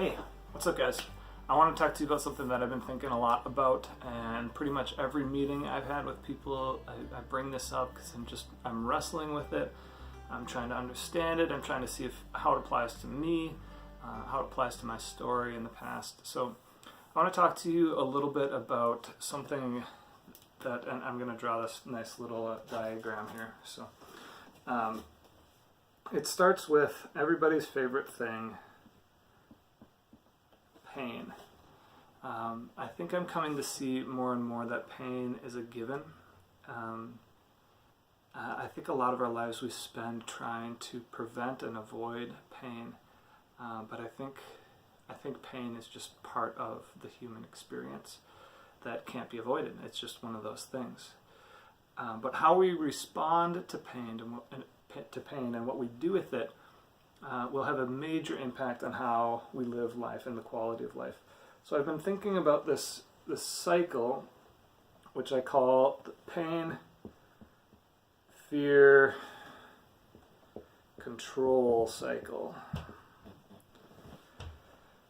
Hey, what's up, guys? I want to talk to you about something that I've been thinking a lot about, and pretty much every meeting I've had with people, I bring this up because I'm wrestling with it. I'm trying to understand it. I'm trying to see how it applies to me, how it applies to my story in the past. So I want to talk to you a little bit about something that, and I'm going to draw this nice little diagram here. So it starts with everybody's favorite thing, pain. I think I'm coming to see more and more that pain is a given. I think a lot of our lives we spend trying to prevent and avoid pain, but I think pain is just part of the human experience that can't be avoided. It's just one of those things. But how we respond to pain and what we do with it will have a major impact on how we live life and the quality of life. So I've been thinking about this cycle, which I call the pain, fear, control cycle.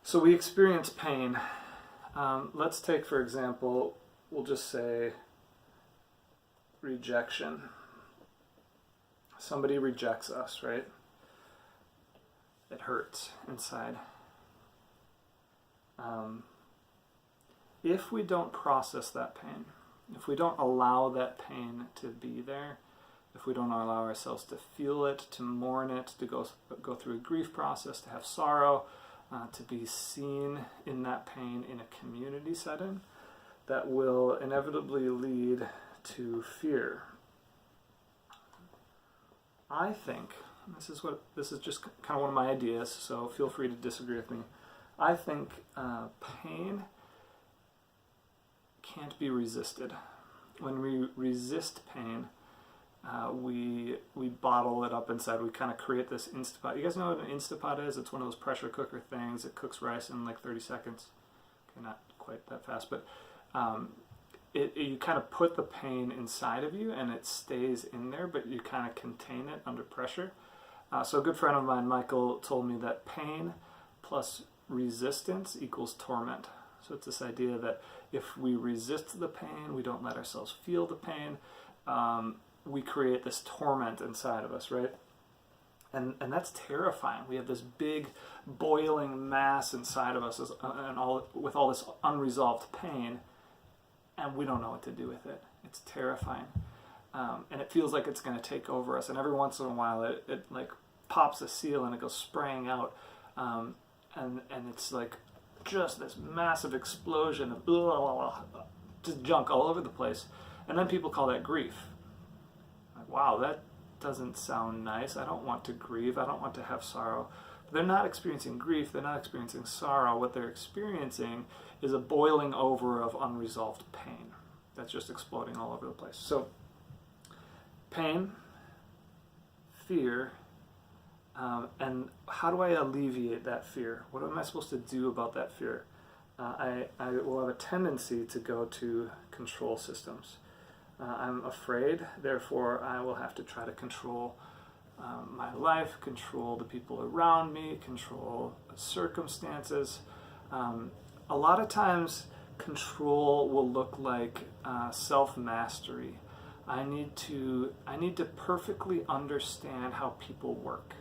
So we experience pain. Let's take, for example, we'll just say rejection. Somebody rejects us, right? It hurts inside. If we don't process that pain, if we don't allow that pain to be there, if we don't allow ourselves to feel it, to mourn it, to go through a grief process, to have sorrow, to be seen in that pain in a community setting, that will inevitably lead to fear. I think, this is just kind of one of my ideas, so feel free to disagree with me. I think pain can't be resisted. When we resist pain, we bottle it up inside. We kind of create this Instapot. You guys know what an Instapot is? It's one of those pressure cooker things. It cooks rice in like 30 seconds. Okay, not quite that fast, but you kind of put the pain inside of you and it stays in there, but you kind of contain it under pressure. So a good friend of mine, Michael, told me that pain plus resistance equals torment. So it's this idea that if we resist the pain, we don't let ourselves feel the pain, we create this torment inside of us, right? And that's terrifying. We have this big boiling mass inside of us with all this unresolved pain, and we don't know what to do with it. It's terrifying. And it feels like it's going to take over us. And every once in a while, it like pops a seal and it goes spraying out. And it's like just this massive explosion of just junk all over the place. And then people call that grief. Like, wow, that doesn't sound nice. I don't want to grieve. I don't want to have sorrow. But they're not experiencing grief. They're not experiencing sorrow. What they're experiencing is a boiling over of unresolved pain that's just exploding all over the place. So pain, fear, and how do I alleviate that fear? What am I supposed to do about that fear? I will have a tendency to go to control systems. I'm afraid, therefore I will have to try to control my life, control the people around me, control circumstances. A lot of times control will look like self-mastery. I need to perfectly understand how people work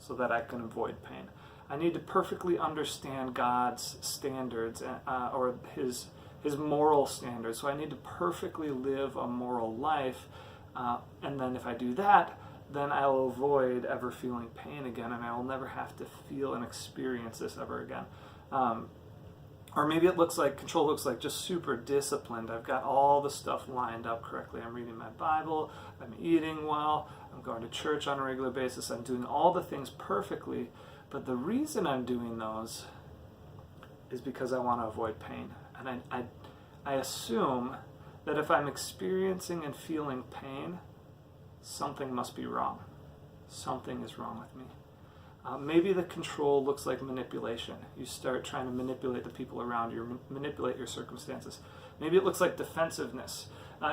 so that I can avoid pain. I need to perfectly understand God's standards or his moral standards. So I need to perfectly live a moral life, and then if I do that, then I'll avoid ever feeling pain again, and I will never have to feel and experience this ever again. Or maybe control looks like just super disciplined. I've got all the stuff lined up correctly. I'm reading my Bible, I'm eating well, I'm going to church on a regular basis, I'm doing all the things perfectly, but the reason I'm doing those is because I want to avoid pain. And I assume that if I'm experiencing and feeling pain, something must be wrong. Something is wrong with me. Maybe the control looks like manipulation. You start trying to manipulate the people around you, manipulate your circumstances. Maybe it looks like defensiveness.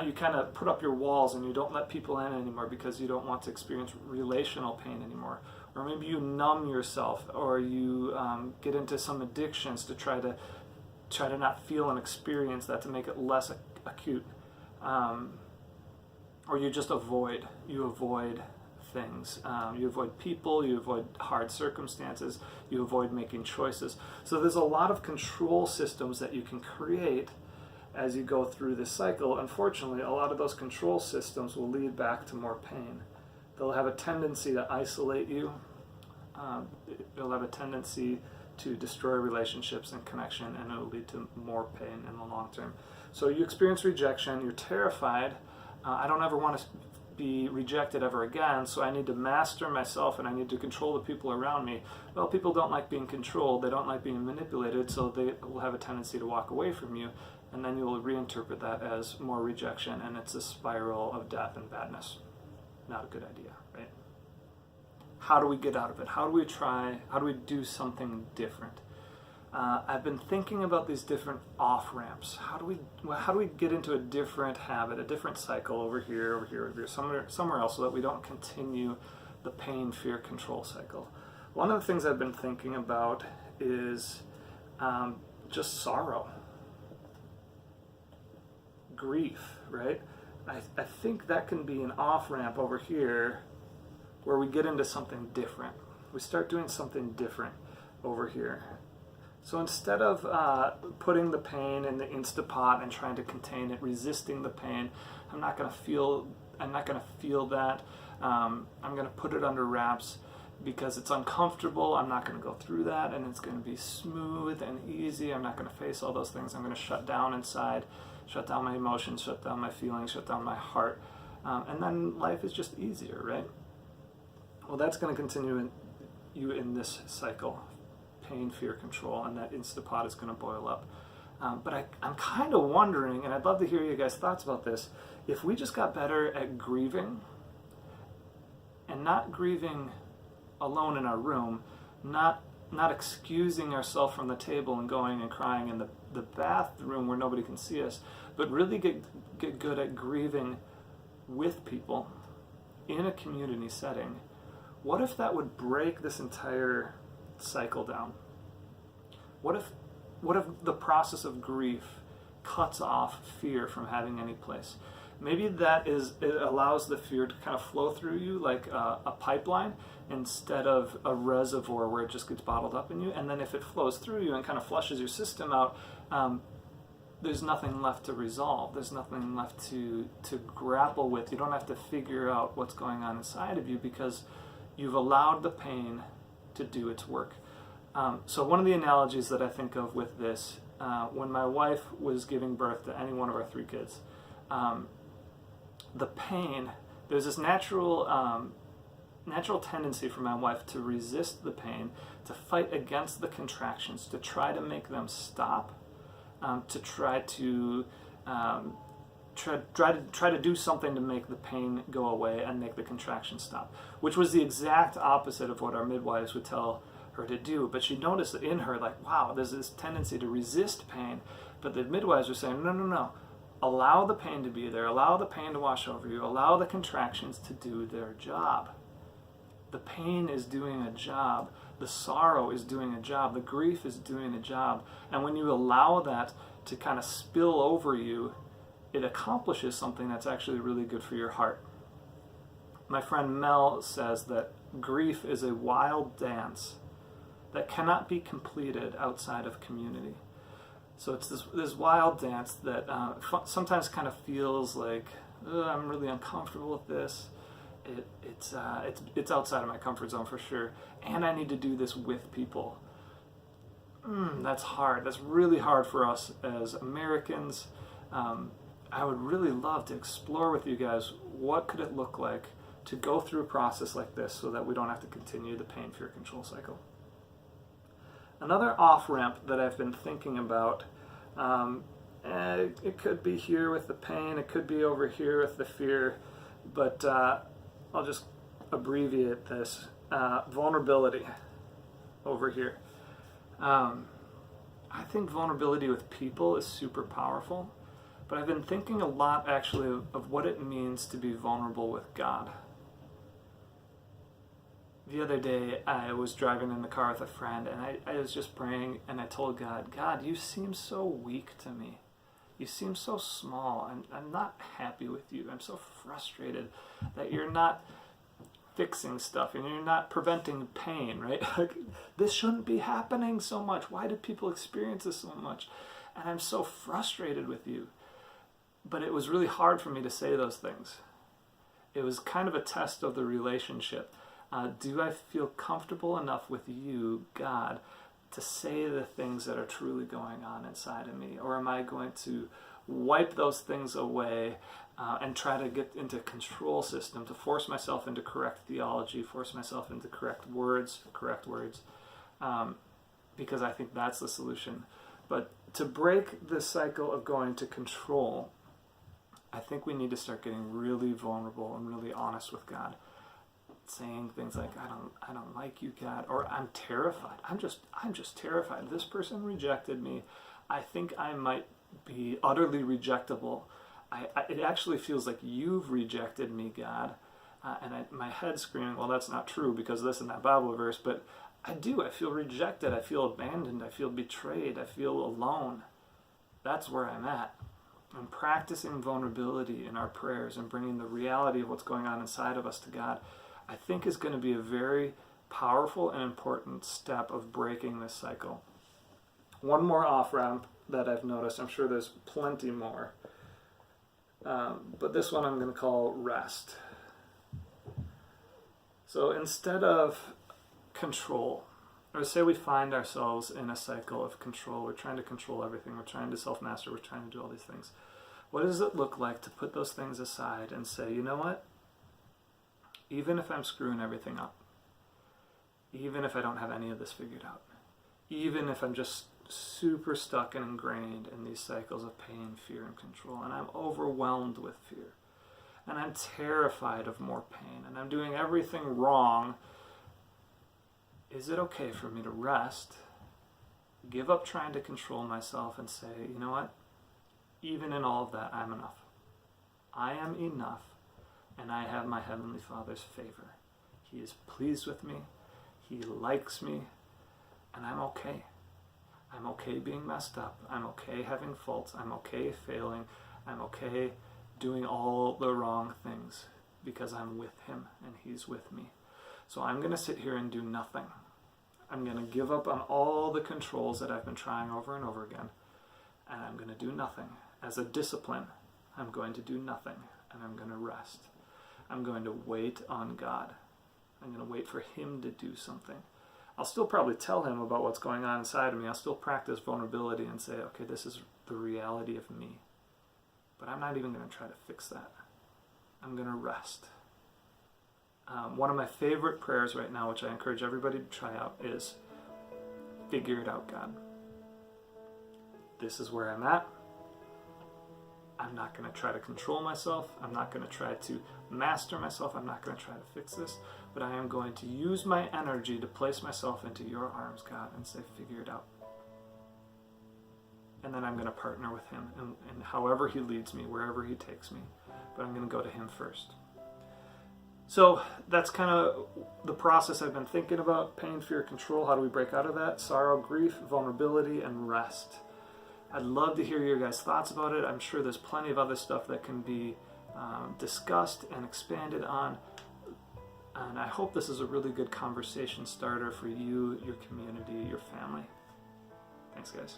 You kind of put up your walls and you don't let people in anymore because you don't want to experience relational pain anymore. or maybe you numb yourself, or you get into some addictions to try to not feel and experience that, to make it less acute, or you just avoid things. You avoid people, you avoid hard circumstances, you avoid making choices. So there's a lot of control systems that you can create as you go through this cycle. Unfortunately, a lot of those control systems will lead back to more pain. They'll have a tendency to isolate you. They'll have a tendency to destroy relationships and connection, and it'll lead to more pain in the long term. So you experience rejection, you're terrified. I don't ever want to be rejected ever again, so I need to master myself and I need to control the people around me. Well, people don't like being controlled, they don't like being manipulated, so they will have a tendency to walk away from you, and then you will reinterpret that as more rejection, and it's a spiral of death and badness. Not a good idea, right? How do we get out of it? How do we do something different? I've been thinking about these different off-ramps. How do we get into a different habit, a different cycle over here, somewhere else, so that we don't continue the pain, fear, control cycle? One of the things I've been thinking about is just sorrow, grief, right? I think that can be an off-ramp over here where we get into something different. We start doing something different over here. So instead of putting the pain in the Instapot and trying to contain it, resisting the pain, I'm not going to feel that. I'm going to put it under wraps because it's uncomfortable. I'm not going to go through that, and it's going to be smooth and easy. I'm not going to face all those things. I'm going to shut down inside, shut down my emotions, shut down my feelings, shut down my heart, and then life is just easier, right? Well, that's going to continue in this cycle. Pain, fear, control, and that Instapot is going to boil up. But I'm kind of wondering, and I'd love to hear you guys' thoughts about this, if we just got better at grieving, and not grieving alone in our room, not excusing ourselves from the table and going and crying in the bathroom where nobody can see us, but really get good at grieving with people in a community setting. What if that would break this entire cycle down? What if the process of grief cuts off fear from having any place? Maybe it allows the fear to kind of flow through you like a pipeline instead of a reservoir where it just gets bottled up in you. And then if it flows through you and kind of flushes your system out, there's nothing left to resolve. There's nothing left to grapple with. You don't have to figure out what's going on inside of you because you've allowed the pain to do its work. So one of the analogies that I think of with this, when my wife was giving birth to any one of our 3 kids, the pain, there's this natural tendency for my wife to resist the pain, to fight against the contractions, to try to make them stop, to try to do something to make the pain go away and make the contractions stop, which was the exact opposite of what our midwives would tell her to do. But she noticed that in her, like, wow, there's this tendency to resist pain. But the midwives were saying, no, allow the pain to be there, allow the pain to wash over you, allow the contractions to do their job. The pain is doing a job, the sorrow is doing a job, the grief is doing a job, and when you allow that to kind of spill over you, it accomplishes something that's actually really good for your heart. My friend Mel says that grief is a wild dance that cannot be completed outside of community. So it's this wild dance that sometimes kind of feels like, I'm really uncomfortable with this. It's outside of my comfort zone for sure, and I need to do this with people. That's hard. That's really hard for us as Americans. I would really love to explore with you guys what could it look like to go through a process like this so that we don't have to continue the pain, fear, control cycle. Another off-ramp that I've been thinking about, it could be here with the pain, it could be over here with the fear, but I'll just abbreviate this. Vulnerability over here. I think vulnerability with people is super powerful, but I've been thinking a lot actually of what it means to be vulnerable with God. The other day, I was driving in the car with a friend, and I was just praying, and I told God, God, you seem so weak to me. You seem so small. I'm not happy with you. I'm so frustrated that you're not fixing stuff and you're not preventing pain, right? Like, this shouldn't be happening so much. Why do people experience this so much? And I'm so frustrated with you. But it was really hard for me to say those things. It was kind of a test of the relationship. Do I feel comfortable enough with you, God, to say the things that are truly going on inside of me? Or am I going to wipe those things away and try to get into a control system, to force myself into correct theology, force myself into correct words, because I think that's the solution. But to break the cycle of going to control, I think we need to start getting really vulnerable and really honest with God. Saying things like, I don't like you, God, or I'm terrified. I'm just terrified. This person rejected me. I think I might be utterly rejectable. It actually feels like you've rejected me, God. My head's screaming, well, that's not true because this and that Bible verse, but I do. I feel rejected. I feel abandoned. I feel betrayed. I feel alone. That's where I'm at. And practicing vulnerability in our prayers and bringing the reality of what's going on inside of us to God, I think is going to be a very powerful and important step of breaking this cycle. One more off-ramp that I've noticed, I'm sure there's plenty more, but this one I'm going to call rest. So instead of control, or say we find ourselves in a cycle of control, we're trying to control everything, we're trying to self-master, we're trying to do all these things. What does it look like to put those things aside and say, you know what? Even if I'm screwing everything up, even if I don't have any of this figured out, even if I'm just super stuck and ingrained in these cycles of pain, fear, and control, and I'm overwhelmed with fear, and I'm terrified of more pain, and I'm doing everything wrong, is it okay for me to rest, give up trying to control myself, and say, you know what? Even in all of that, I'm enough. I am enough. And I have my Heavenly Father's favor. He is pleased with me. He likes me. And I'm okay. I'm okay being messed up. I'm okay having faults. I'm okay failing. I'm okay doing all the wrong things because I'm with Him and He's with me. So I'm going to sit here and do nothing. I'm going to give up on all the controls that I've been trying over and over again. And I'm going to do nothing. As a discipline, I'm going to do nothing. And I'm going to rest. I'm going to wait on God. I'm going to wait for Him to do something. I'll still probably tell Him about what's going on inside of me. I'll still practice vulnerability and say, okay, this is the reality of me. But I'm not even going to try to fix that. I'm going to rest. One of my favorite prayers right now, which I encourage everybody to try out, is figure it out, God. This is where I'm at. I'm not going to try to control myself. I'm not going to try to master myself. I'm not going to try to fix this. But I am going to use my energy to place myself into your arms, God, and say, figure it out. And then I'm going to partner with Him and however He leads me, wherever He takes me. But I'm going to go to Him first. So that's kind of the process I've been thinking about. Pain, fear, control. How do we break out of that? Sorrow, grief, vulnerability, and rest. I'd love to hear your guys' thoughts about it. I'm sure there's plenty of other stuff that can be discussed and expanded on. And I hope this is a really good conversation starter for you, your community, your family. Thanks, guys.